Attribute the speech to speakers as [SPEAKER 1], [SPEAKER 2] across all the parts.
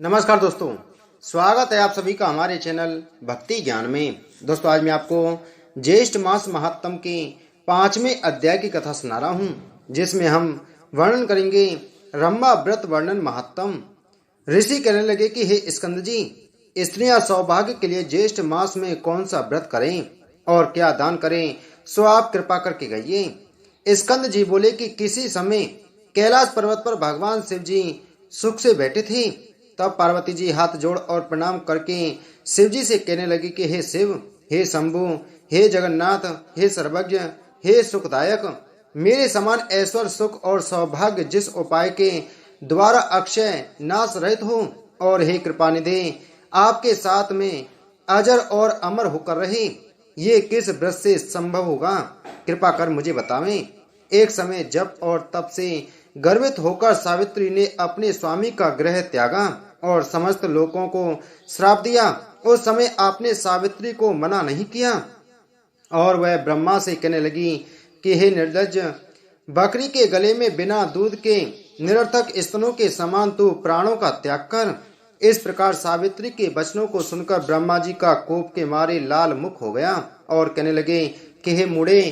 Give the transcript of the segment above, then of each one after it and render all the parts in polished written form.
[SPEAKER 1] नमस्कार दोस्तों, स्वागत है आप सभी का हमारे चैनल भक्ति ज्ञान में। दोस्तों, आज मैं आपको ज्येष्ठ मास महात्म के 5वें अध्याय की कथा सुना रहा हूँ, जिसमें हम वर्णन करेंगे रम्मा व्रत वर्णन महात्म। ऋषि कहने लगे कि हे स्कंद जी, स्त्रियां सौभाग्य के लिए ज्येष्ठ मास में कौन सा व्रत करें और क्या दान करें, सो आप कृपा करके कहिए। स्कंद जी बोले कि किसी समय कैलाश पर्वत पर भगवान शिव जी सुख से बैठे थे। तब पार्वती जी हाथ जोड़ और प्रणाम करके शिव जी से कहने लगी कि हे शिव, हे शंभु, हे जगन्नाथ, हे सर्वज्ञ, हे सुखदायक, मेरे समान ऐश्वर्य सुख और सौभाग्य जिस उपाय के द्वारा अक्षय नाश रहित हो, और हे कृपा निधि, आपके साथ में अजर और अमर होकर रहे, ये किस व्रत से संभव होगा? कृपा कर मुझे बतावें। एक समय जप और तप से गर्वित होकर सावित्री ने अपने स्वामी का गृह त्यागा और समस्त लोगों को श्राप दिया। उस समय आपने सावित्री को मना नहीं किया और वह ब्रह्मा से कहने लगी कि हे निर्लज्ज, बकरी के गले में बिना दूध के निरर्थक स्तनों के समान तू प्राणों का त्याग कर। इस प्रकार सावित्री के वचनों को सुनकर ब्रह्मा जी का कोप के मारे लाल मुख हो गया और कहने लगे कि हे मूढ़े,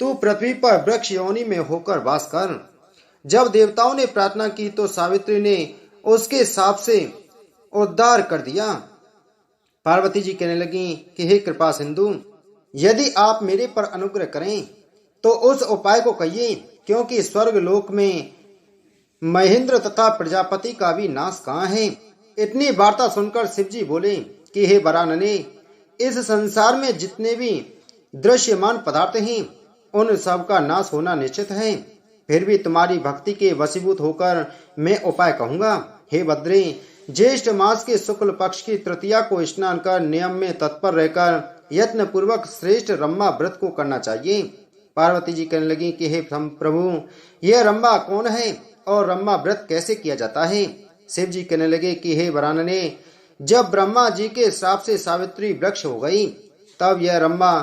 [SPEAKER 1] तू पृथ्वी पर वृक्ष योनि में होकर वास कर। जब देवताओं ने प्रार्थना की तो सावित्री ने उसके शाप से उद्धार कर दिया। पार्वती जी कहने लगी कि हे कृपा सिंधु, यदि आप मेरे पर अनुग्रह करें तो उस उपाय को कहिए, क्योंकि स्वर्ग लोक में महेंद्र तथा प्रजापति का भी नाश कहाँ है। इतनी वार्ता सुनकर शिव जी बोले कि हे वरानने, इस संसार में जितने भी दृश्यमान पदार्थ हैं उन सब का नाश होना निश्चित है। फिर भी तुम्हारी भक्ति के वशीभूत होकर मैं उपाय कहूंगा। हे बद्री, ज्येष्ठ मास के शुक्ल पक्ष की तृतीया को स्नान कर नियम में तत्पर रहकर यत्न पूर्वक श्रेष्ठ रम्मा व्रत को करना चाहिए। पार्वती जी कहने लगी कि हे प्रभु, यह रम्मा कौन है और रम्मा व्रत कैसे किया जाता है? शिव जी कहने लगे कि हे वरानने, जब ब्रह्मा जी के श्राप से सावित्री वृक्ष हो गई, तब यह रम्मा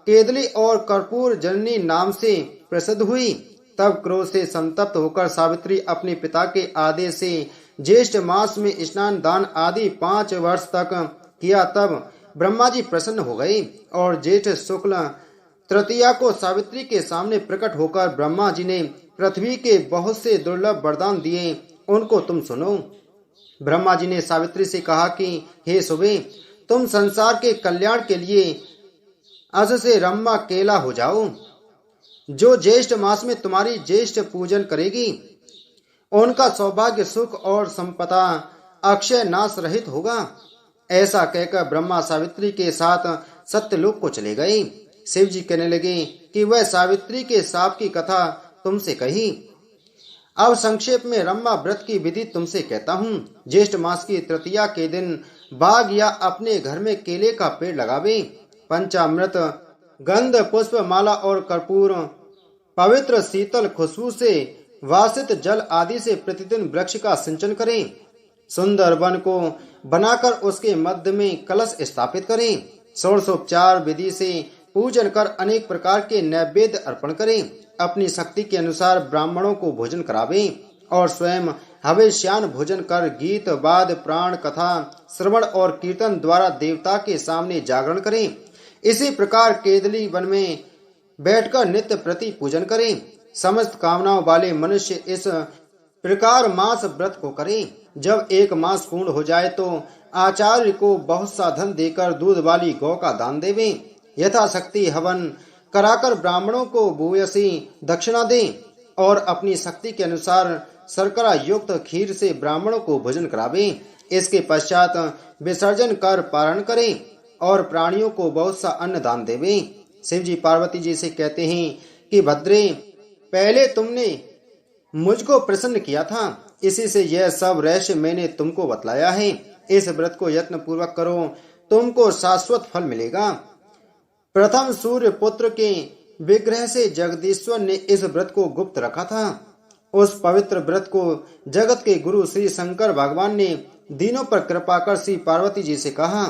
[SPEAKER 1] केदली और कर्पूर जननी नाम से प्रसिद्ध हुई। तब क्रोध से संतप्त होकर सावित्री अपने पिता के आदेश से ज्येष्ठ मास में स्नान दान आदि 5 वर्ष तक किया। तब ब्रह्मा जी प्रसन्न हो गए और ज्येष्ठ शुक्ल तृतीया को सावित्री के सामने प्रकट होकर ब्रह्मा जी ने पृथ्वी के बहुत से दुर्लभ वरदान दिए, उनको तुम सुनो। ब्रह्मा जी ने सावित्री से कहा कि हे सुबे, तुम संसार के कल्याण के लिए अज से रम्मा केला हो जाओ। जो ज्येष्ठ मास में तुम्हारी ज्येष्ठ पूजन करेगी, उनका सौभाग्य सुख और संपदा अक्षय नाश रहित होगा। ऐसा कहकर ब्रह्मा सावित्री के साथ सत्यलोक को चले गए। शिव जी कहने लगे कि वह सावित्री के शाप की कथा तुमसे कही। अब संक्षेप में रम्मा व्रत की विधि तुमसे कहता हूँ। ज्येष्ठ मास की तृतीया के दिन बाग या अपने घर में केले का पेड़ लगावे। पंचामृत, गंध, पुष्प, माला और कर्पूर, पवित्र शीतल खुशबू से वासित जल आदि से प्रतिदिन वृक्ष का सिंचन करें। सुंदर वन को बनाकर उसके मध्य में कलश स्थापित करें। षोडशोपचार विधि से पूजन कर अनेक प्रकार के नैवेद्य अर्पण करें। अपनी शक्ति के अनुसार ब्राह्मणों को भोजन करावें और स्वयं हविष्यान्न भोजन कर गीत वाद प्राण कथा श्रवण और कीर्तन द्वारा देवता के सामने जागरण करें। इसी प्रकार केदली वन में बैठकर नित्य प्रति पूजन करें। समस्त कामनाओं वाले मनुष्य इस प्रकार मास व्रत को करें। जब एक मास पूर्ण हो जाए तो आचार्य को बहुत सा धन देकर दूध वाली गौ का दान देवें। यथाशक्ति हवन कराकर ब्राह्मणों को भूयसी दक्षिणा दें और अपनी शक्ति के अनुसार शर्करा युक्त खीर से ब्राह्मणों को भोजन करावें। इसके पश्चात विसर्जन कर पारण करें और प्राणियों को बहुत सा अन्न दान देवें। शिव जी पार्वती जी से कहते हैं कि भद्रे, पहले तुमने मुझको प्रसन्न किया था, इसी से यह सब रहस्य मैंने तुमको बतलाया है। इस व्रत को यत्न पूर्वक करो, तुमको शाश्वत फल मिलेगा। प्रथम सूर्य पुत्र के विग्रह से जगदीश्वर ने इस व्रत को गुप्त रखा था। उस पवित्र व्रत को जगत के गुरु श्री शंकर भगवान ने दीनों पर कृपा कर श्री पार्वती जी से कहा।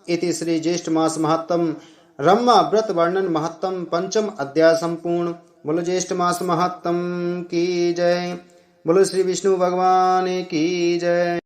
[SPEAKER 1] इति श्री ज्येष्ठ मास महात्म रम्मा व्रत वर्णन महात्म 5म अध्याय संपूर्ण। बोलो ज्येष्ठ मास महात्म की जय। बोलो श्री विष्णु भगवान की जय।